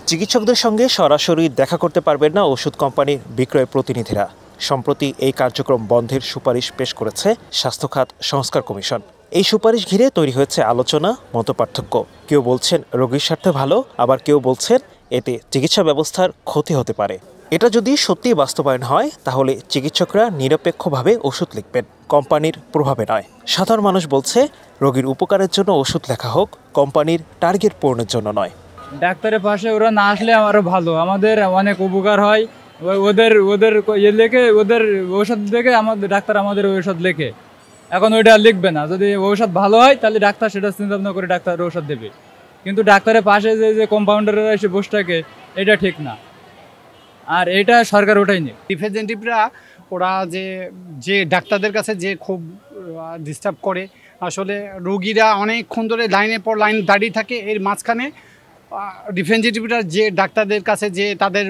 চিকিৎসকদের সঙ্গে সরাসরি দেখা করতে পারবেন না ওষুধ কোম্পানির বিক্রয় প্রতিনিধিরা। সম্প্রতি এই কার্যক্রম বন্ধের সুপারিশ পেশ করেছে স্বাস্থ্য খাত সংস্কার কমিশন। এই সুপারিশ ঘিরে তৈরি হয়েছে আলোচনা, মতপার্থক্য। কেউ বলছেন রোগীর স্বার্থে ভালো, আবার কেউ বলছেন এতে চিকিৎসা ব্যবস্থার ক্ষতি হতে পারে। এটা যদি সত্যি বাস্তবায়ন হয় তাহলে চিকিৎসকরা নিরপেক্ষভাবে ওষুধ লিখবেন, কোম্পানির প্রভাবে নয়। সাধারণ মানুষ বলছে রোগীর উপকারের জন্য ওষুধ লেখা হোক, কোম্পানির টার্গেট পূরণের জন্য নয়। ডাক্তারের পাশে ওরা না আসলে আরও ভালো, আমাদের অনেক উপকার হয়। ওদের লেখে, ওদের ঔষধ দেখে আমাদের ডাক্তার আমাদের ঔষধ লেখে। এখন ওইটা লিখবে না। যদি ঔষধ ভালো হয় তাহলে ডাক্তার সেটা চিন্তা ভাবনা করে ডাক্তার ঔষধ দেবে, কিন্তু ডাক্তারের পাশে যে কম্পাউন্ডাররা এসে বসে থাকে, এটা ঠিক না। আর এটা সরকার ওটাই নেই। রিপ্রেজেন্টেটিভরা ওরা যে ডাক্তারদের কাছে যে খুব ডিস্টার্ব করে, আসলে রোগীরা অনেকক্ষণ ধরে লাইনের পর লাইন দাঁড়িয়ে থাকে। এর মাঝখানে রিপ্রেজেন্টেটিভরা যে ডাক্তারদের কাছে যে তাদের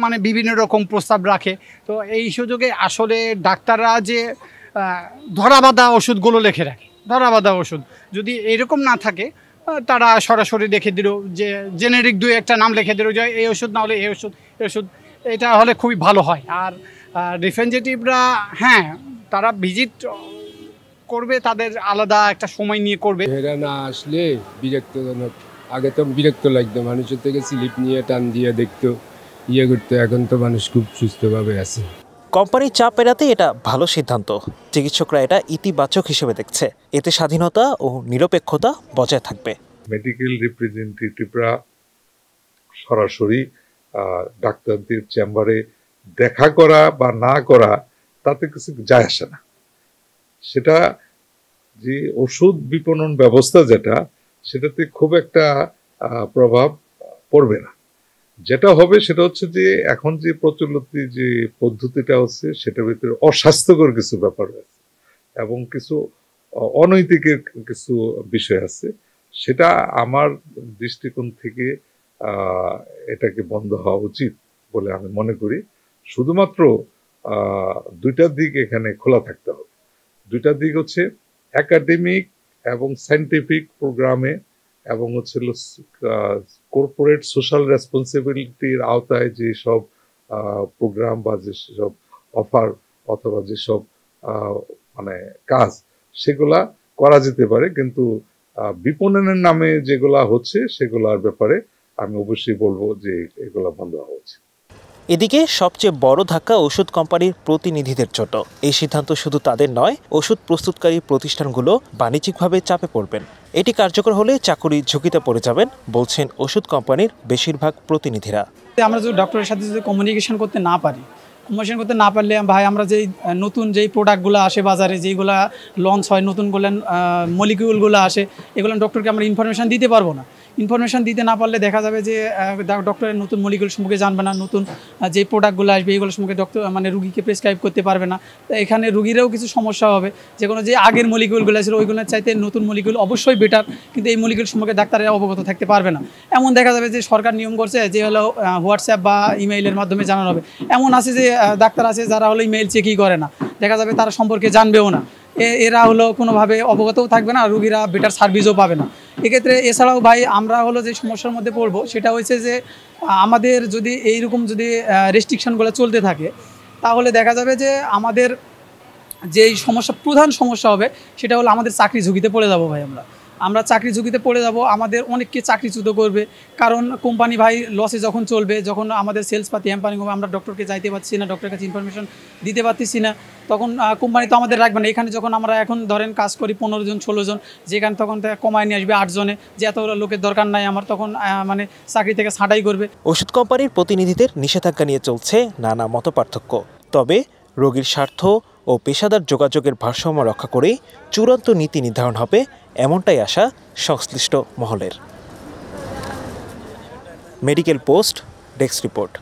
মানে বিভিন্ন রকম প্রস্তাব রাখে। তো এই সুযোগে আসলে ডাক্তাররা যে ধরাবাঁধা ওষুধগুলো লিখে রাখে, ধরাবাঁধা ওষুধ যদি এরকম না থাকে, তারা সরাসরি লিখে দিল, যে জেনেরিক দুই একটা নাম লিখে দিল, যে এই ওষুধ না হলে এই ওষুধ, এই ওষুধ। এটা হলে খুবই ভালো হয়। আর রিপ্রেজেন্টেটিভরা হ্যাঁ, তারা ভিজিট করবে, তাদের আলাদা একটা সময় নিয়ে করবে। এরা না আসলে বিরক্তজনক। আগে তো বিরক্ত লাগতো, মানুষের থেকে স্লিপ নিয়ে টান দিয়ে দেখতো, করতো। এখন তো মানুষ খুব সুস্থভাবে আছে। কোম্পানির চাপ এড়াতে এটা ভালো সিদ্ধান্ত। চিকিৎসকরা এটা ইতিবাচক হিসেবে দেখছে। এতে স্বাধীনতা ও নিরপেক্ষতা বজায় থাকবে। মেডিকেল রিপ্রেজেন্টেটিভরা সরাসরি ডাক্তারদের চেম্বারে দেখা করা বা না করা, তাতে কিছু যায় আসে না। সেটা যে ওষুধ বিপণন ব্যবস্থা যেটা, সেটাতে খুব একটা প্রভাব পড়বে না। যেটা হবে সেটা হচ্ছে যে এখন যে প্রচলিত যে পদ্ধতিটা হচ্ছে, সেটার ভিতরে অস্বাস্থ্যকর কিছু ব্যাপার আছে এবং কিছু অনৈতিকের কিছু বিষয় আছে। সেটা আমার দৃষ্টিকোণ থেকে এটাকে বন্ধ হওয়া উচিত বলে আমি মনে করি। শুধুমাত্র দুইটা দিক এখানে খোলা থাকতে হবে। দুইটা দিক হচ্ছে একাডেমিক এবং সায়েন্টিফিক প্রোগ্রামে, এবং হচ্ছে কর্পোরেট সোশ্যাল রেসপন্সিবিলিটির আওতায় যেসব প্রোগ্রাম বা যেসব অফার অথবা যেসব মানে কাজ, সেগুলা করা যেতে পারে। কিন্তু বিপণনের নামে যেগুলা হচ্ছে, সেগুলার ব্যাপারে আমি অবশ্যই বলবো যে এগুলা বন্ধ হওয়া উচিত। এদিকে সবচেয়ে বড় ধাক্কা ওষুধ কোম্পানির প্রতিনিধিদের জন্য। এই সিদ্ধান্ত শুধু তাদের নয়, ওষুধ প্রস্তুতকারী প্রতিষ্ঠানগুলো বাণিজ্যিকভাবে চাপে পড়বেন। এটি কার্যকর হলে চাকরি ঝুঁকিতে পড়ে যাবেন বলছেন ওষুধ কোম্পানির বেশিরভাগ প্রতিনিধিরা। আমরা যদি ডক্টরের সাথে যদি কমিউনিকেশন করতে না পারলে ভাই, আমরা যেই নতুন যেই প্রোডাক্টগুলো আসে বাজারে, যেইগুলো লঞ্চ হয়, নতুনগুলো মলিকিউলগুলো আসে, এগুলো ডক্টরকে আমরা ইনফরমেশান দিতে পারবো না। ইনফরমেশান দিতে না পারলে দেখা যাবে যে ডক্টরের নতুন মলিকিউল সম্পর্কে জানবে না, নতুন যে প্রোডাক্টগুলো আসবে এইগুলো সম্পর্কে ডক্টর মানে রুগীকে প্রেসক্রাইব করতে পারবে না। এখানে রুগীরাও কিছু সমস্যা হবে। যে আগের মলিকিউলগুলো ছিল ওইগুলোর চাইতে নতুন মলিকিউল অবশ্যই বেটার, কিন্তু এই মলিকিউল সম্পর্কে ডাক্তারেরা অবগত থাকতে পারবে না। এমন দেখা যাবে যে সরকার নিয়ম করছে যে হলো হোয়াটসঅ্যাপ বা ইমেইলের মাধ্যমে জানানো হবে। এমন আছে যে ডাক্তার আছে যারা হলো ইমেইল চেকই করে না, দেখা যাবে তারা সম্পর্কে জানবেও না। এরা হলো কোনোভাবে অবগতও থাকবে না, রুগীরা বেটার সার্ভিসও পাবে না। এক্ষেত্রে এছাড়াও ভাই, আমরা হলো যে সমস্যার মধ্যে পড়বো সেটা হচ্ছে যে আমাদের যদি এইরকম যদি রেস্ট্রিকশনগুলো চলতে থাকে, তাহলে দেখা যাবে যে আমাদের যেই প্রধান সমস্যা হবে সেটা হলো আমাদের চাকরি ঝুঁকিতে পড়ে যাবো ভাই। আমরা চাকরি ঝুঁকিতে পড়ে যাব, আমাদের অনেককে চাকরিচ্যুত করবে। কারণ কোম্পানি ভাই লসে যখন চলবে, যখন আমাদের সেলসপাতি হ্যাম্পারিং হবে, আমরা ডক্টরকে যাইতে পারছি না, ডক্টরের কাছে ইনফরমেশন দিতে পারতেছি না, তখন কোম্পানি তো আমাদের রাখবে না। এখানে যখন আমরা এখন ধরেন কাজ করি 15 জন 16 জন, যেখানে তখন কমায় নিয়ে আসবে 8 জনে, যে এত লোকের দরকার নাই আমার, তখন মানে চাকরি থেকে ছাঁটাই করবে। ওষুধ কোম্পানির প্রতিনিধিদের নিষেধাজ্ঞা নিয়ে চলছে নানা মতপার্থক্য। তবে রোগীর স্বার্থ ও পেশাদার যোগাযোগের ভারসাম্য রক্ষা করেই চূড়ান্ত নীতি নির্ধারণ হবে, এমনটাই আশা সংশ্লিষ্ট মহলের। Medical post, desk report.